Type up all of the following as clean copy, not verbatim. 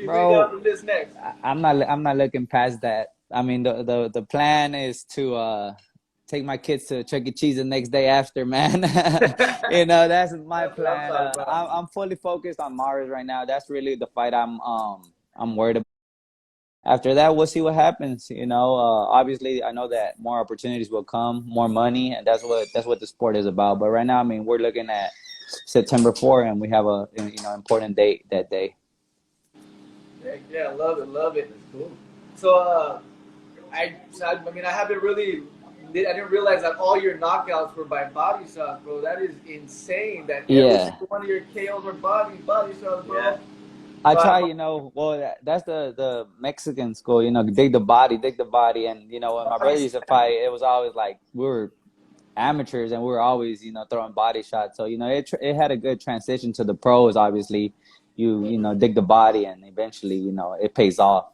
you got Bro, on the list next? I'm not looking past that. I mean, the plan is to take my kids to Chuck E. Cheese the next day after, man. That's my That's what I'm plan. talking about. I'm fully focused on Mars right now. That's really the fight I'm worried about. After that, we'll see what happens. Obviously, I know that more opportunities will come, more money, and that's what the sport is about. But right now, I mean, we're looking at September 4th, and we have a important date that day. Yeah, yeah, love it, love it. That's cool. So, I mean, I haven't really, I didn't realize that all your knockouts were by body shots, bro. That is insane. That every Yeah, single one of your KOs were body shots, bro. Yeah. I So try. I'm, Well, that's the Mexican school. Dig the body, and when my brother used to fight, it was always like we were amateurs and we were always throwing body shots. So it had a good transition to the pros. Obviously, you dig the body, and eventually it pays off.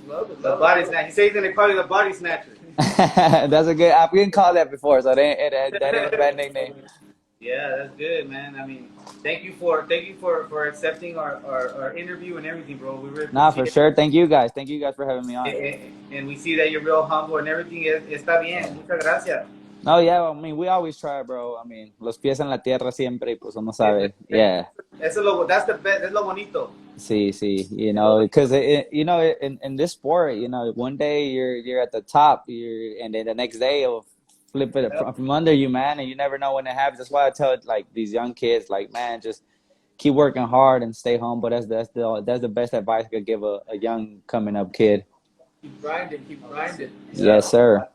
love it, The love body it, snatcher. He says he's gonna call you the body snatcher. That's a good. I've been called that before, so that ain't a bad nickname. Yeah, that's good, man. I mean, thank you for accepting our interview and everything, bro. We really Nah, for appreciate sure. Thank you guys. Thank you guys for having me it. on. And we see that you're real humble and everything. Está bien. Muchas gracias. No, yeah. I mean, we always try, bro. I mean, los pies en la tierra siempre, y pues uno Eso, sabe. Yeah. eso es lo, that's the best. That's lo bonito. See, Es lo bonito. because in this sport, one day you're at the top, and then the next day it'll flip it Yep. from under you, man, and you never know when it happens. That's why I tell like these young kids, like, man, just keep working hard and stay humble. That's the best advice I could give a young coming up kid. keep grinding, keep grinding. Yes, Yeah. sir.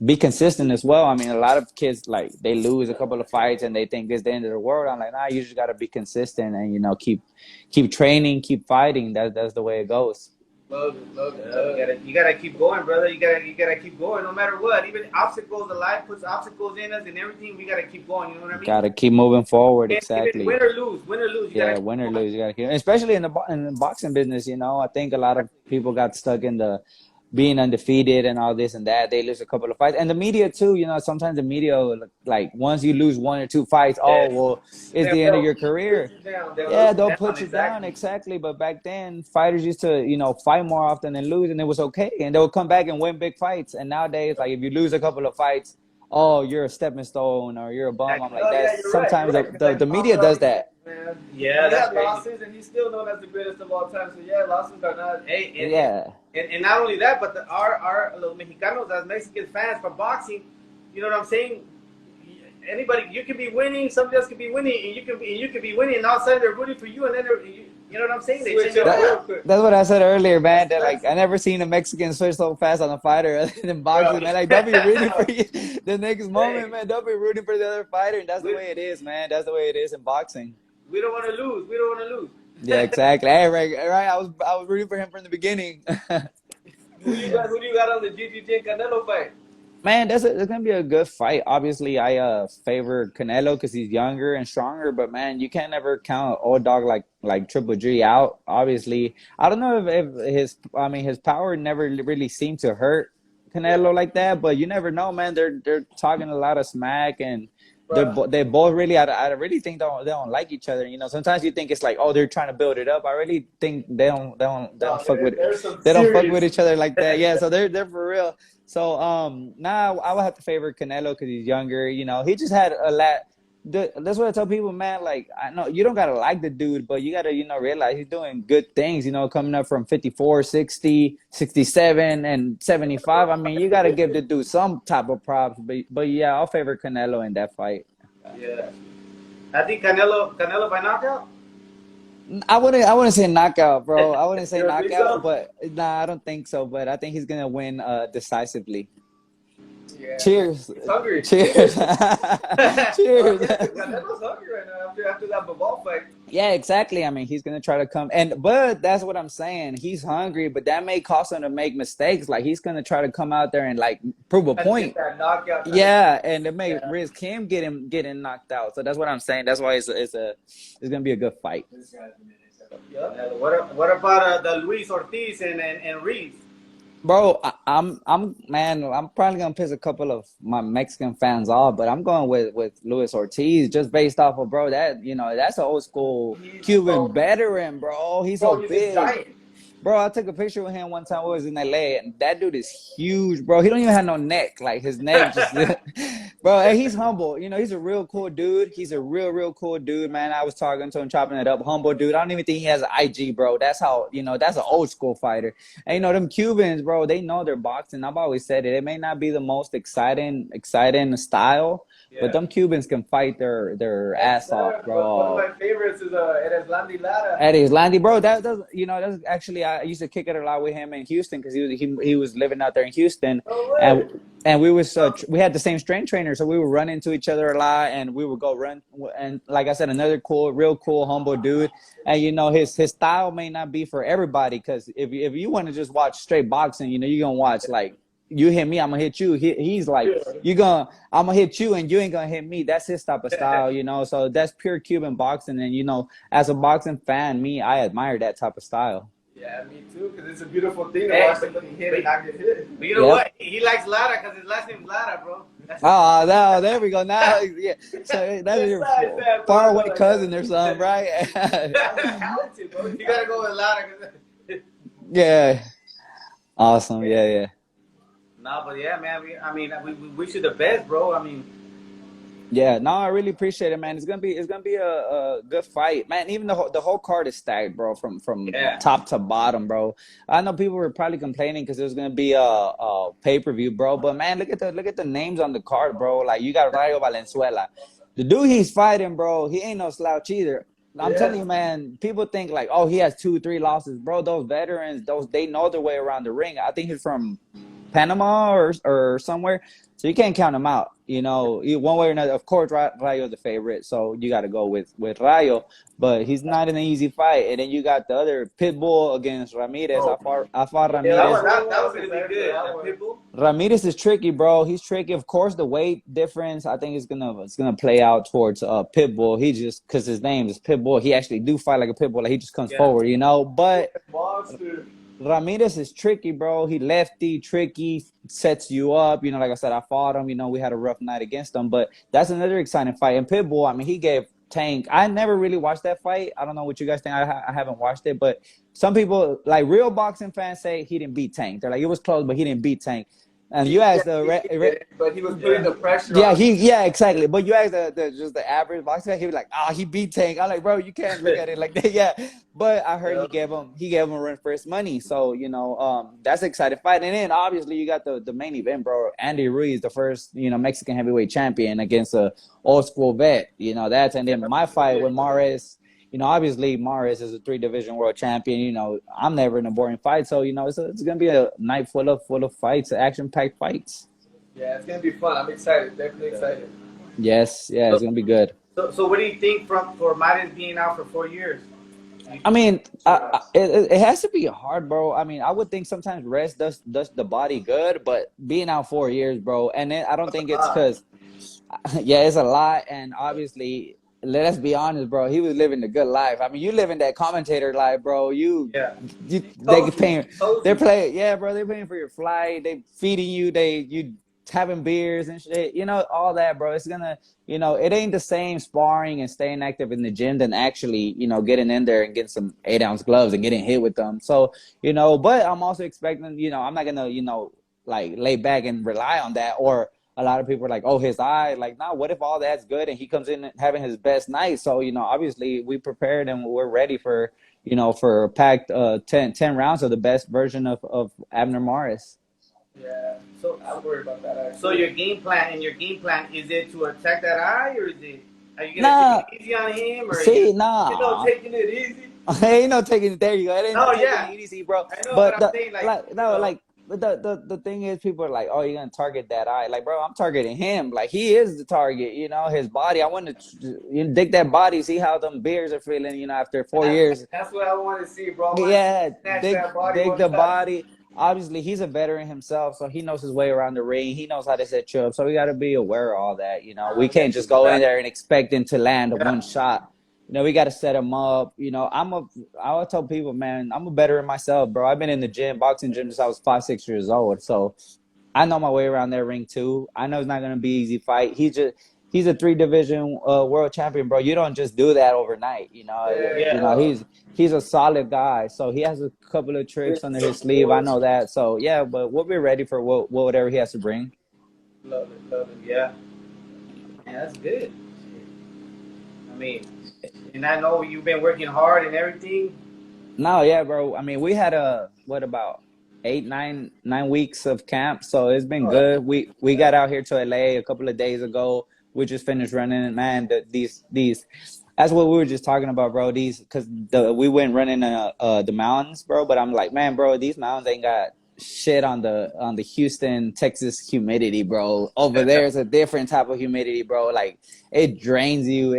Be consistent as well. I mean, a lot of kids like they lose a couple of fights and they think it's the end of the world. I'm like, nah, you just got to be consistent and keep training, keep fighting. That's the way it goes. Love it, love it, Yeah, love it. you gotta keep going, brother. You gotta keep going, no matter what. Even obstacles, the life puts obstacles in us and everything. We gotta keep going. You know what I mean? Got to keep moving forward. And even Exactly. win or lose, you gotta Yeah, keep win or going. lose, you got to keep. Especially in the boxing business, I think a lot of people got stuck in the being undefeated and all this and that. They lose a couple of fights, and the media too. Sometimes the media like once you lose one or two fights, oh Yeah. well, it's the end of They'll your put career. you down. They'll Yeah, put you they'll down, put you down exactly. exactly. But back then, fighters used to fight more often than lose, and it was okay. And they would come back and win big fights. And nowadays, like if you lose a couple of fights, oh, you're a stepping stone or you're a bum. I'm Exactly. like Oh yeah, that. you're right. You're Sometimes right. the Because the, like the media Muhammad does Ali, that. man, Yeah, he that's had crazy. losses and he's still known as the greatest of all time. So yeah, losses are not. Hey, Yeah. and not only that, but our los Mexicanos, as Mexican fans for boxing, you know what I'm saying? Anybody, you can be winning, somebody else can be winning, and you can be winning, and all of a sudden they're rooting for you, and then you know what I'm saying? They Switch change it up real around. quick. That's what I said earlier, man. That That's like I never seen a Mexican switch so fast on a fighter other than Bro. boxing, man. Like they'll be rooting for you the next moment, Hey, man. They'll be rooting for the other fighter, and that's the we, way it is, man. That's the way it is in boxing. we don't want to lose. We don't want to Yeah, lose. exactly. Hey, right. I was rooting for him from the beginning. who you got. Who do you got on the GGG and Canelo fight? Man, it's gonna be a good fight. Obviously, I favor Canelo because he's younger and stronger. But man, you can't ever count old dog like Triple G out. Obviously, I don't know if his power never really seemed to hurt Yeah, Canelo like that. But you never know, man. They're talking a lot of smack and bro. they both really I really think they don't like each other. Sometimes you think it's like oh they're trying to build it up. I really think they don't No, fuck with there's some they don't fuck with serious. each other like that. Yeah, so they're for real. So now I would have to favor Canelo because he's younger. He just had a lot. That's what I tell people, man. Like I know you don't gotta like the dude, but you gotta realize he's doing good things. Coming up from 54, 60, 67, and 75. I mean, you gotta give the dude some type of props. But yeah, I'll favor Canelo in that fight. Yeah. I think Canelo by knockout. I wouldn't say knockout, bro. I wouldn't say You don't think knockout, so? but nah, I don't think so. But I think he's gonna win decisively. Yeah, man. Cheers. He's hungry. Cheers. Oh Cheers. yeah, because Canelo's hungry right now after that Bivol fight. Yeah, exactly. I mean, he's gonna try to come but that's what I'm saying. He's hungry, but that may cause him to make mistakes. Like he's gonna try to come out there and like prove a Trying to get point. that knockout. Yeah, and it may Yeah. risk him getting knocked out. So that's what I'm saying. That's why it's gonna be a good fight. Yep. What about the Luis Ortiz and Reeves? Bro, man. I'm probably gonna piss a couple of my Mexican fans off, but I'm going with Luis Ortiz just based off of bro that that's an old school He's Cuban so veteran, bro. He's so bro, he's a big. giant. Bro, I took a picture with him one time. I was in LA, and that dude is huge, bro. He don't even have no neck. Like his neck just, bro. And he's humble. He's a real cool dude. He's a real cool dude, man. I was talking to him, chopping it up. Humble dude. I don't even think he has an IG, bro. That's how that's an old school fighter. And them Cubans, bro. They know their boxing. I've always said it. It may not be the most exciting style, but Yeah. them Cubans can fight their Yes, ass off, sir. But one of bro. my favorites is Ereslandi Lara. At his Landy, bro. That's actually I used to kick it a lot with him in Houston because he was living out there in Houston, No and way. we was we had the same strength trainer, so we would run into each other a lot, and we would go run. And like I said, another real cool, humble dude. And his style may not be for everybody because if you want to just watch straight boxing, you're gonna watch like you hit me, I'm gonna hit you. He's like I'm gonna hit you and you ain't gonna hit me. That's his type of style, So that's pure Cuban boxing, and as a boxing fan, I admire that type of style. Yeah, me too. Because it's a beautiful thing to Hey, watch somebody hit and not get hit. But you know Yep. what? He likes Lara because his last name's Lara, bro. Oh, no, there we go. Now, yeah. So that's Yes, your sir, sir. far away cousin or something, right? Talented, bro. You gotta go with Lara. Yeah. Awesome. Yeah. No, but yeah, man. We wish you the best, bro. I mean, Yeah, no, I really appreciate it, man. It's gonna be a good fight, man. Even the whole card is stacked, bro, from yeah. top to bottom, bro. I know people were probably complaining because there's gonna be a pay-per-view, bro. But man, look at the names on the card, bro. Like you got Rayo Valenzuela, the dude he's fighting, bro. He ain't no slouch either. I'm Yeah. telling you, man. People think like, oh, he has 2, 3 losses, bro. Those veterans, they know their way around the ring. I think he's from Panama or somewhere. So you can't count him out. One way or another. Of course, Rayo's the favorite, so you got to go with Rayo. But he's not an easy fight. And then you got the other Pitbull against Ramirez. Oh. I fought That Ramirez. was gonna be good. The Pitbull. Ramirez is tricky, bro. He's tricky. Of course, the weight difference, I think, is gonna play out towards Pitbull. He just because his name is Pitbull, he actually do fight like a Pitbull. Like he just comes forward. But Monster. Ramirez is tricky, bro. He lefty, tricky, sets you up. Like I said, I fought him. We had a rough night against him, but that's another exciting fight. And Pitbull, I mean, he gave Tank. I never really watched that fight. I don't know what you guys think. I haven't watched it, but some people, like real boxing fans, say he didn't beat Tank. They're like, it was close, but he didn't beat Tank. And you asked But he was putting the pressure yeah, on. exactly. But you ask just the average boxer, he was like, he beat Tank. I'm like, bro, you can't look at it like that. Yeah. But I heard he gave him a run for his money. So, that's an exciting fight. And then obviously you got the main event, bro. Andy Ruiz, the first, Mexican heavyweight champion against a old school vet. And then my fight with Mares. Obviously Mares is a 3-division world champion. I'm never in a boring fight. So, it's gonna be a night full of fights, action-packed fights. Yeah, it's gonna be fun. I'm excited. Definitely excited. Yes, yeah, it's gonna be good. So what do you think for Mares being out for 4 years? I mean, it has to be hard, bro. I mean, I would think sometimes rest does the body good, but being out 4 years, bro, and then I don't think it's because, yeah, it's a lot, and obviously, let's be honest, bro. He was living the good life. I mean, you living that commentator life, bro. They're paying, yeah, bro. They're paying for your flight. They feeding you. You having beers and shit. All that, bro. It's gonna, it ain't the same sparring and staying active in the gym than actually, getting in there and getting some 8-ounce gloves and getting hit with them. So, but I'm also expecting, I'm not gonna, like lay back and rely on that. Or a lot of people are like, oh, his eye, like, nah, what if all that's good and he comes in having his best night? So, obviously we prepared and we're ready for, for a packed 10 rounds of the best version of Abner Mares. Yeah. So I'm worried about that. Actually. So your game plan is it to attack that eye, or are you gonna take it easy on him, or taking it easy? Ain't no taking it. There you go. It ain't taking it easy, bro. I know, But I'm saying, but the thing is, people are like, oh, you're gonna target that eye. Like, bro, I'm targeting him. Like, he is the target. His body. I want to dig that body, see how them beers are feeling. After 4 years. That's what I want to see, bro. Yeah, dig the time. body. Obviously, he's a veteran himself, so he knows his way around the ring. He knows how to set you up. So we got to be aware of all that. We can't just go in there and expect him to land one shot. we got to set them up. I will tell people, man, I'm a veteran myself, bro. I've been in the boxing gym since I was 5, 6 years old. So I know my way around that ring too. I know it's not going to be an easy fight. He's a 3 division world champion, bro. You don't just do that overnight. He's a solid guy. So he has a couple of tricks under his sleeve. I know that. So yeah, but we'll be ready for whatever he has to bring. Love it, yeah. Yeah, that's good. I mean, and I know you've been working hard and everything. No, yeah, bro. I mean, we had about 8, 9 weeks of camp, so it's been good. We got out here to LA a couple of days ago. We just finished running, and man, these that's what we were just talking about, bro. Because we went running the mountains, bro. But I'm like, man, bro, these mountains ain't got shit on the Houston, Texas humidity, bro. Over there, it's a different type of humidity, bro. Like it drains you.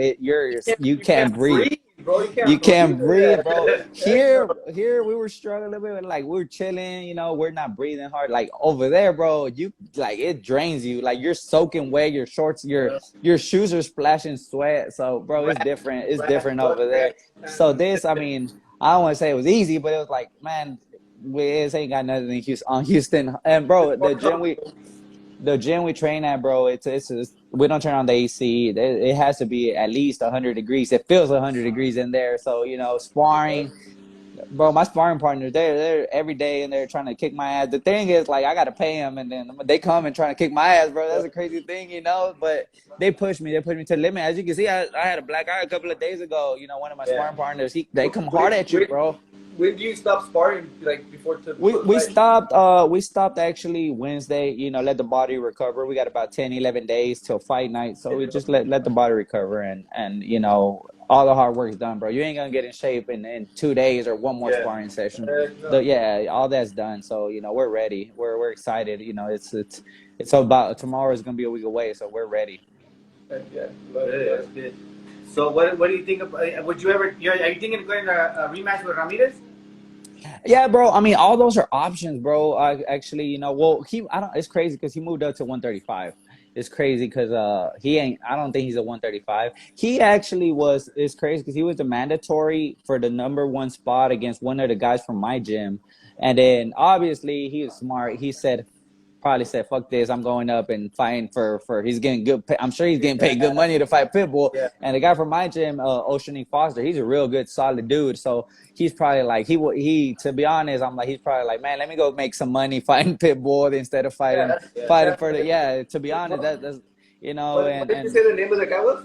You can't breathe. Bro, You can't breathe, bro. Here we were struggling a little bit, like we were chilling, we're not breathing hard. Like over there, bro, it drains you. Like you're soaking wet, your shorts, your shoes are splashing sweat. So, bro, it's different. It's different over there. So this, I mean, I don't want to say it was easy, but it was like, man, this ain't got nothing in Houston. And bro, the gym we train at, bro, it's we don't turn on the AC. It has to be at least 100 degrees. It feels 100 degrees in there. So, sparring, bro, my sparring partners, they're every day and they're trying to kick my ass. The thing is, like, I got to pay them, and then they come and trying to kick my ass, bro. That's a crazy thing, but they push me to the limit. As you can see, I had a black eye a couple of days ago. One of my sparring partners, they come hard at you, bro. When do you stop sparring? Like before we stopped actually Wednesday. Let the body recover. We got about 10, 11 days till fight night, so we just let the body recover, and all the hard work's done, bro. You ain't gonna get in shape in 2 days or one more sparring session. All that's done. So we're ready. We're excited. It's about tomorrow is gonna be a week away, so we're ready. Yeah, that's good. So what do you think of? Are you thinking of going to a rematch with Ramirez? Yeah, bro. I mean, all those are options, bro. Actually, it's crazy because he moved up to 135. It's crazy because I don't think he's a 135. He actually was. It's crazy because he was the mandatory for the #1 spot against one of the guys from my gym, and then obviously he was smart. He probably said, fuck this, I'm going up and fighting for he's getting good pay. I'm sure he's getting paid good money to fight Pitbull. And the guy from my gym, Oceanic Foster, he's a real good, solid dude. So he's probably like, he to be honest, I'm like, he's probably like, man, let me go make some money fighting Pitbull instead of fighting for to be honest, that's What did you say the name of the guy was?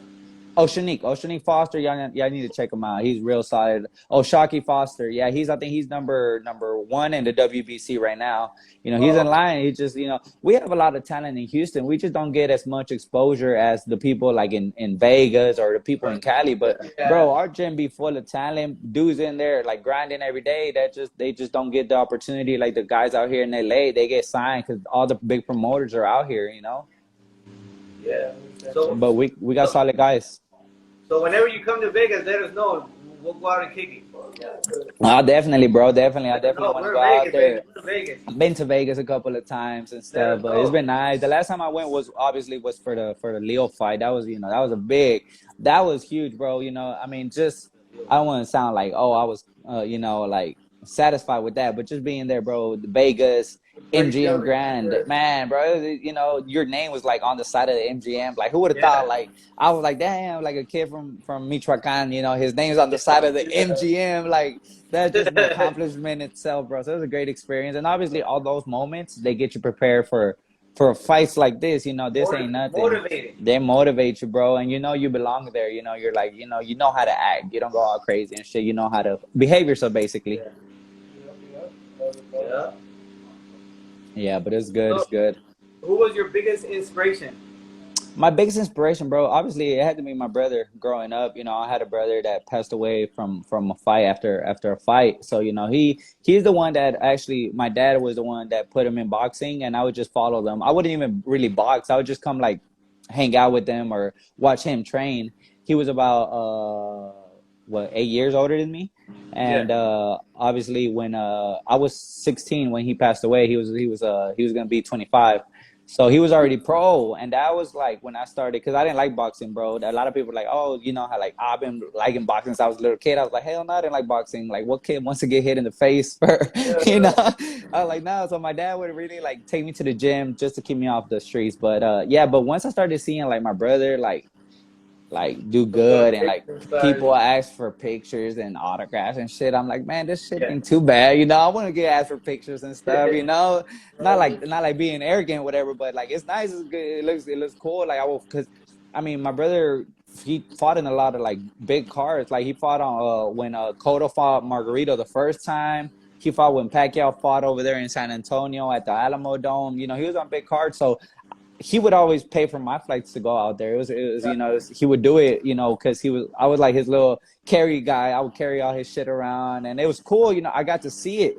Oceanic Foster, y'all need to check him out. He's real solid. Shaki Foster, yeah, I think he's number 1 in the WBC right now. He's in line. He just, we have a lot of talent in Houston. We just don't get as much exposure as the people like in Vegas or the people in Cali. But bro, our gym be full of talent. Dudes in there like grinding every day. They just don't get the opportunity like the guys out here in LA. They get signed because all the big promoters are out here. Yeah. But we got solid guys. So whenever you come to Vegas, let us know. We'll go out and kick it. Definitely, bro. Definitely. I definitely want to go out there. Vegas. I've been to Vegas a couple of times and stuff, but it's been nice. The last time I went was for the Leo fight. That was that was huge, bro. I mean, I don't want to sound like, I was, like satisfied with that, but just being there, bro, the Vegas, MGM Grand, man, bro, your name was like on the side of the MGM. Like, who would have thought? Like, I was like, damn, like a kid from Michoacan, his name's on the side of the MGM. Like, that's just an accomplishment itself, bro. So it was a great experience, and obviously, all those moments they get you prepared for fights like this. This ain't nothing. They motivate you, bro, and you belong there. You're like, you know how to act. You don't go all crazy and shit. You know how to behave yourself, basically. Yeah, but it's good. It's good. Who was your biggest inspiration? My biggest inspiration, bro, obviously it had to be my brother growing up. I had a brother that passed away from a fight after a fight. So, he's the one that actually, my dad was the one that put him in boxing, and I would just follow them. I wouldn't even really box. I would just come like hang out with them or watch him train. He was about 8 years older than me. And obviously when I was 16 when he passed away, he was going to be 25. So he was already pro, and that was like when I started because I didn't like boxing, bro. A lot of people were like, oh, you know how like I've been liking boxing since I was a little kid. I was like, hell no, I didn't like boxing. Like, what kid wants to get hit in the face for, you know? I was like, no. So my dad would really like take me to the gym just to keep me off the streets. But yeah, but once I started seeing like my brother like do good and like people ask for pictures and autographs and shit, I'm like, man, this shit Yeah. ain't too bad, you know. I want to get asked for pictures and stuff, you know. Not like being arrogant or whatever, but like it's nice, it's good, it looks cool. Like I will, because I mean my brother, he fought in a lot of like big cards. Like he fought on when Cotto fought Margarito the first time. He fought when Pacquiao fought over there in San Antonio at the Alamo Dome. You know, he was on big cards. So he would always pay for my flights to go out there. It was you know, he would do it, you know, because I was like his little carry guy. I would carry all his shit around, and it was cool. You know, I got to see it.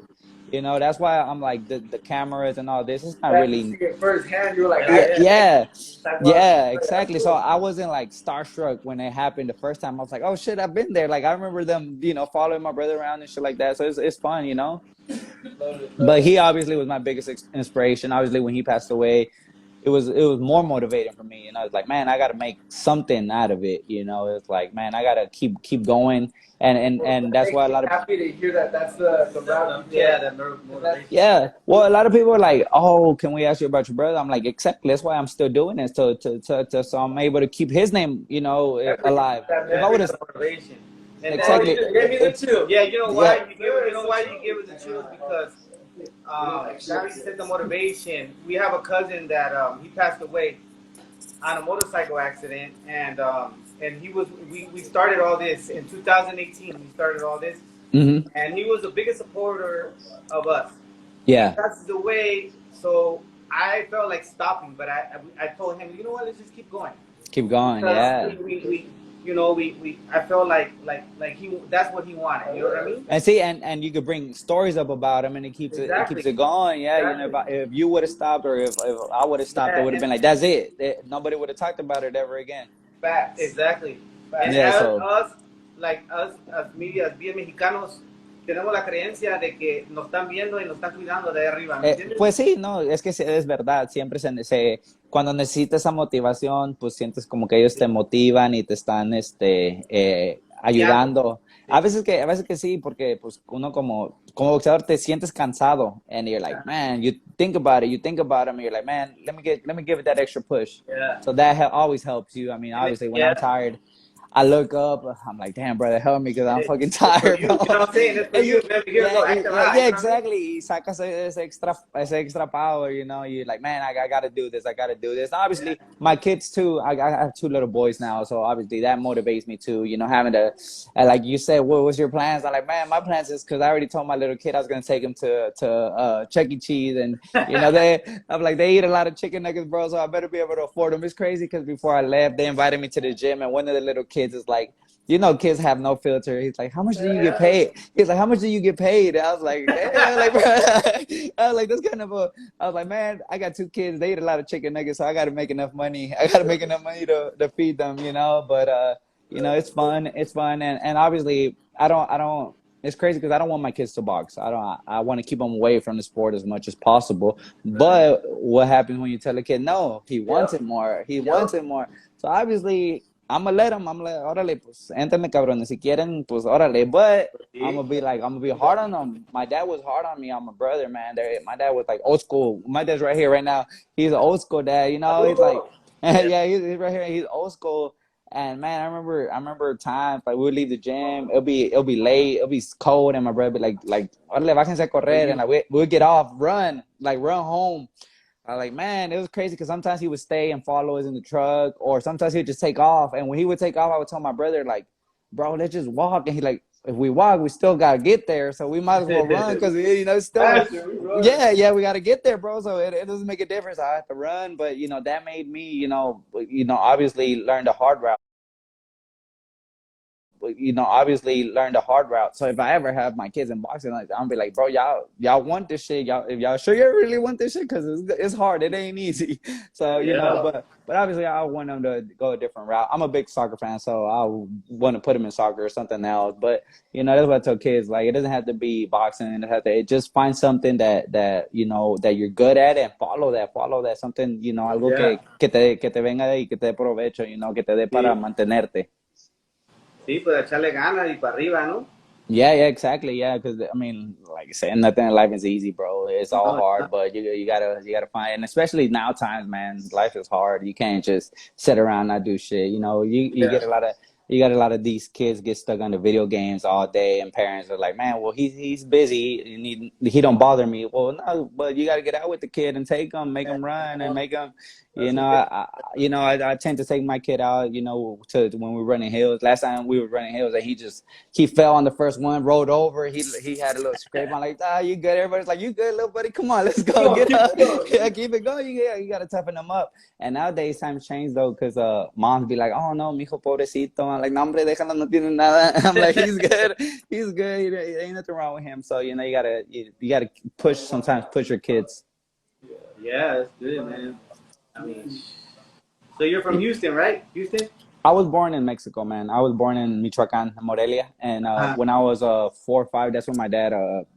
You know, that's why I'm like the cameras and all this. It's not Got to really. see it firsthand. You're like, Yeah, exactly. So I wasn't like starstruck when it happened the first time. I was like, oh shit, I've been there. Like I remember them, you know, following my brother around and shit like that. So it's fun, you know. But he obviously was my biggest inspiration. Obviously, when he passed away, it was more motivating for me. You know, it's like, man, I got to make something out of it. You know, it's like, man, I got to keep going, and that's why a lot of happy to hear that. That's the route. Yeah, that motivation. yeah. Well, a lot of people are like, oh, can we ask you about your brother? I'm like, exactly. That's why I'm still doing this so I'm able to keep his name, you know, alive. If I would have Motivation. And exactly, Give me the chills. Yeah, you know why? Yeah. You know why you give us the chills? Because that said the motivation. We have a cousin that he passed away on a motorcycle accident, and we started all this in 2018. We started all this, and he was the biggest supporter of us. He yeah, passes away, so I felt like stopping, but I told him, you know what? Let's just keep going. keep going. Because Yeah. I felt like he that's what he wanted. You know what I mean? And see, and you could bring stories up about him, and it keeps Exactly. it going. Yeah, you know, if you would have stopped, or if I would have stopped, it would have been like that's it. Nobody would have talked about it ever again. Facts. Exactly. And Yeah, as so us, as media, as bien mexicanos, tenemos la creencia de que nos están viendo y nos están cuidando de arriba. ¿Me entiendes? pues sí, no, es que es verdad. Siempre cuando necesitas esa motivación, pues sientes como que ellos te motivan y te están ayudando. A veces que sí, porque pues uno como boxeador te sientes cansado, and you're like, man, you think about them, and you're like, man, let me give it that extra push. Yeah. So that always helps you. I mean, obviously, when I'm tired, I look up, I'm like, damn, brother, help me because I'm fucking tired, bro. You know what I'm saying? It's for you. Yeah, exactly. Y sacas ese extra power, you know. You're like, man, I gotta do this. I gotta do this. Obviously, my kids too. I have two little boys now, so obviously that motivates me too. You know, having to, like you said, what was your plans? I'm like, man, my plans is because I already told my little kid I was gonna take him to Chuck E. Cheese, and you know I'm like, they eat a lot of chicken nuggets, bro. So I better be able to afford them. It's crazy because before I left, they invited me to the gym, and one of the little kids is like, you know, kids have no filter. He's like, how much do you get paid? He's like, how much do you get paid? And I was like, damn, like, bro. I was like, that's kind of I was like, man, I got two kids. They eat a lot of chicken nuggets, so I got to make enough money. I got to make enough money to feed them, you know. But you know, it's fun. It's fun, and obviously, I don't. It's crazy because I don't want my kids to box. I want to keep them away from the sport as much as possible. But what happens when you tell a kid no? He wants it more. He wants it more. So obviously, I'm gonna let them. I'm like, órale, pues, éntrenle, cabrones. Si quieren, pues, órale. But I'm gonna be hard on them. My dad was hard on me. I'm a brother, man. My dad was like old school. My dad's right here right now. He's an old school dad. You know, he's like, yeah, he's right here. He's old school. And man, I remember times like we would leave the gym. It'll be late. It'll be cold, and my brother would be like, órale, bájense a correr, and like we would get off, run home. I like, man, it was crazy because sometimes he would stay and follow us in the truck, or sometimes he would just take off. And when he would take off, I would tell my brother, like, bro, let's just walk. And he like, if we walk, we still gotta get there, so we might as well run because you know, still, yeah, we gotta get there, bro. So it doesn't make a difference. I have to run, but you know, that made me, you know, obviously learn the hard route. obviously learned a hard route. So if I ever have my kids in boxing, like I'll be like, bro, y'all want this shit? Y'all, if y'all sure you really want this shit, because it's hard. It ain't easy. So Yeah. but obviously I want them to go a different route. I'm a big soccer fan, so I want to put them in soccer or something else. But that's what I tell kids. Like, it doesn't have to be boxing. Just find something that that you're good at, and follow that something, algo Yeah. que te venga de ahí, que te dé provecho, que te dé para Sí. mantenerte. Sí, pues echarle ganas y para arriba, ¿no? Yeah, exactly. Yeah, because I mean, like I said, nothing in life is easy, bro. It's all No, hard, but you gotta find, and especially now times, man, life is hard. You can't just sit around and not do shit. You yeah. get a lot of these kids get stuck on the video games all day, and parents are like, man, well, he's busy, and he don't bother me. Well, no, but you got to get out with the kid and take him, make him run, and make him. I tend to take my kid out, to when we're running hills. Last time we were running hills, and he fell on the first one, rolled over. He had a little scrape. I'm like, you good? Everybody's like, you good, little buddy? Come on, let's go. Get up. Yeah, keep it going. You got to toughen them up. And nowadays times change though, because moms be like, oh no, mijo pobrecito. I'm like, no, hombre, déjalo, no tiene nada. I'm like, he's good. He's good. Ain't nothing wrong with him. So you gotta push your kids. Yeah, that's good, man. I mean, so you're from Houston, right? Houston? I was born in Mexico, man. I was born in Michoacan, Morelia, and when I was 4 or 5, that's when my dad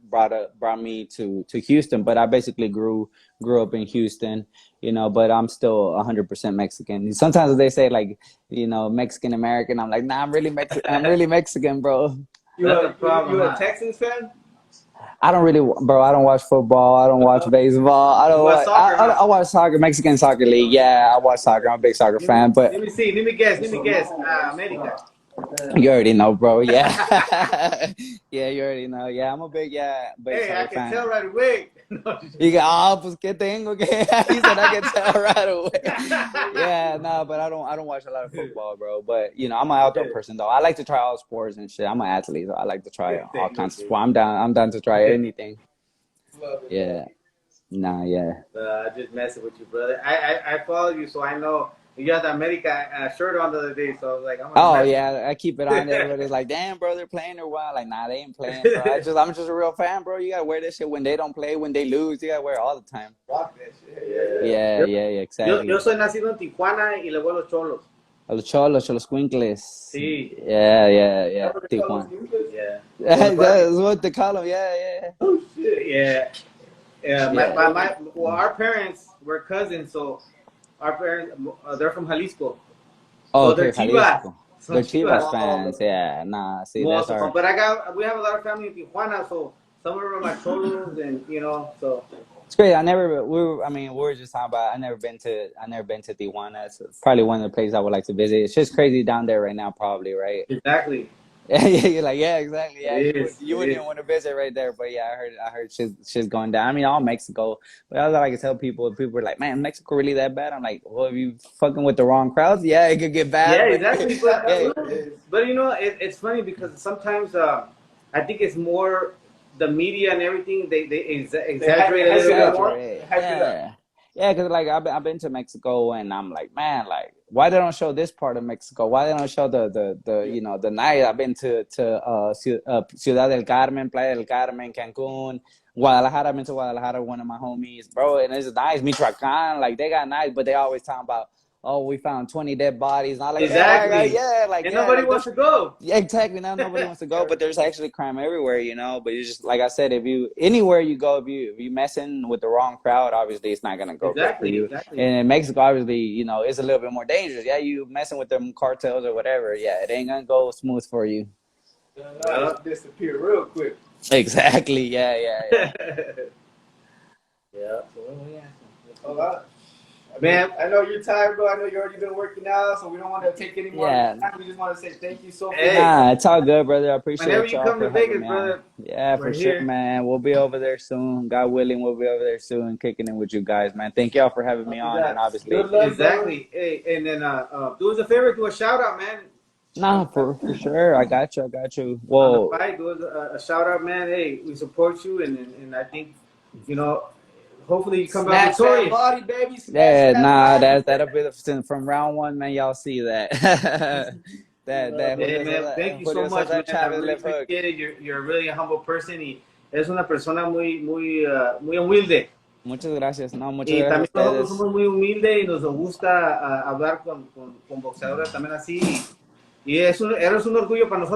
brought me to Houston. But I basically grew up in Houston, But I'm still 100% Mexican. Sometimes they say like, Mexican American. I'm like, nah, I'm really Mexican. I'm really Mexican, bro. You a You a Texans fan? I don't really, bro. I don't watch football. I don't watch baseball. I don't watch. Soccer, I watch soccer, Mexican soccer league. Yeah, I watch soccer. I'm a big soccer fan. But let me see. Let me guess. America. you already know, bro. Yeah, yeah, you already know. Yeah, I'm a big Hey, soccer I can fan. tell right away. You go, pues qué tengo que. He said I can tell right away. Yeah, no, but I don't watch a lot of football, bro. But I'm an outdoor person though. I like to try all sports and shit. I'm an athlete, so I like to try all kinds of sports. I'm down to try anything. Yeah. Nah, yeah. I'm just messing with you, brother. I follow you, so I know you had the America shirt on the other day. So I was like, I'm gonna Oh mess yeah, I keep it on. Everybody's like, "Damn, bro, they're playing or what?" Like, nah, they ain't playing, bro. I'm just a real fan, bro. You gotta wear this shit when they don't play, when they lose. You gotta wear it all the time. Rock that shit. Yeah, exactly. Yo soy nacido en Tijuana y le voy a los Cholos. Los Cholos Quinkles. Sí. Yeah. Tijuana. Yeah. That's what they call them. Yeah. Oh shit. Yeah. Yeah. Yeah. Our parents were cousins, so our parents they're from Jalisco. Oh, So they're okay, Chivas. Jalisco. They're Chivas fans. Yeah, nah. See, Well, that's our. but we have a lot of family in Tijuana, so some of them are my Cholos, and so. It's great. We were just talking about. I never been to Tijuana. It's probably one of the places I would like to visit. It's just crazy down there right now, probably, right? Exactly. Yeah, you're like, yeah, exactly. Yeah, you wouldn't is. even want to visit right there, but yeah, I heard shit's going down. I mean, all Mexico, but all I can tell people are like, man, Mexico really that bad? I'm like, well, if you fucking with the wrong crowds, yeah, it could get bad. Yeah, but, exactly. But it's funny because sometimes I think it's more the media and everything. They exaggerate a little bit more. Yeah, because like I've been to Mexico, and I'm like, man, like, why they don't show this part of Mexico? Why they don't show the night? I've been to Ciudad del Carmen, Playa del Carmen, Cancun, Guadalajara. I've been to Guadalajara, one of my homies, bro, and it's nice. Michoacan, like they got nice, but they always talking about, oh, we found 20 dead bodies. And I'm like, exactly. And nobody wants to go. Yeah, exactly. Now nobody wants to go, but there's actually crime everywhere, But you just, like I said, anywhere you go, if you messing with the wrong crowd, obviously it's not gonna go good for you. Exactly. And in Mexico, obviously, it's a little bit more dangerous. Yeah, you messing with them cartels or whatever. Yeah, it ain't gonna go smooth for you. Disappear real quick. Exactly. Yeah. Yeah. Man, I know you're tired, bro. I know you already been working out, so we don't want to take any more time. We just want to say thank you so much. Nah, it's all good, brother. I appreciate Whenever y'all you come for to Vegas, having me brother. on. Yeah, for sure, man. We'll be over there soon. God willing, we'll be over there soon, kicking it with you guys, man. Thank y'all for having me on, and obviously, exactly. Hey, and then do us a favor, do a shout out, man. Nah, for sure. I got you. Whoa. Do us a shout out, man. Hey, we support you, and I think, hopefully you come back victorious. Body, baby. That'll be from round one, man. Y'all see that. Hey, man, thank you so Julio much, man. Cesar I Chavez really left hook. appreciate it. You're really a humble person y eres una persona muy humilde. Muchas gracias. No, muchas Y gracias a también nosotros ustedes. somos muy humildes y nos gusta hablar con boxeadores también así. Y eres un orgullo para nosotros.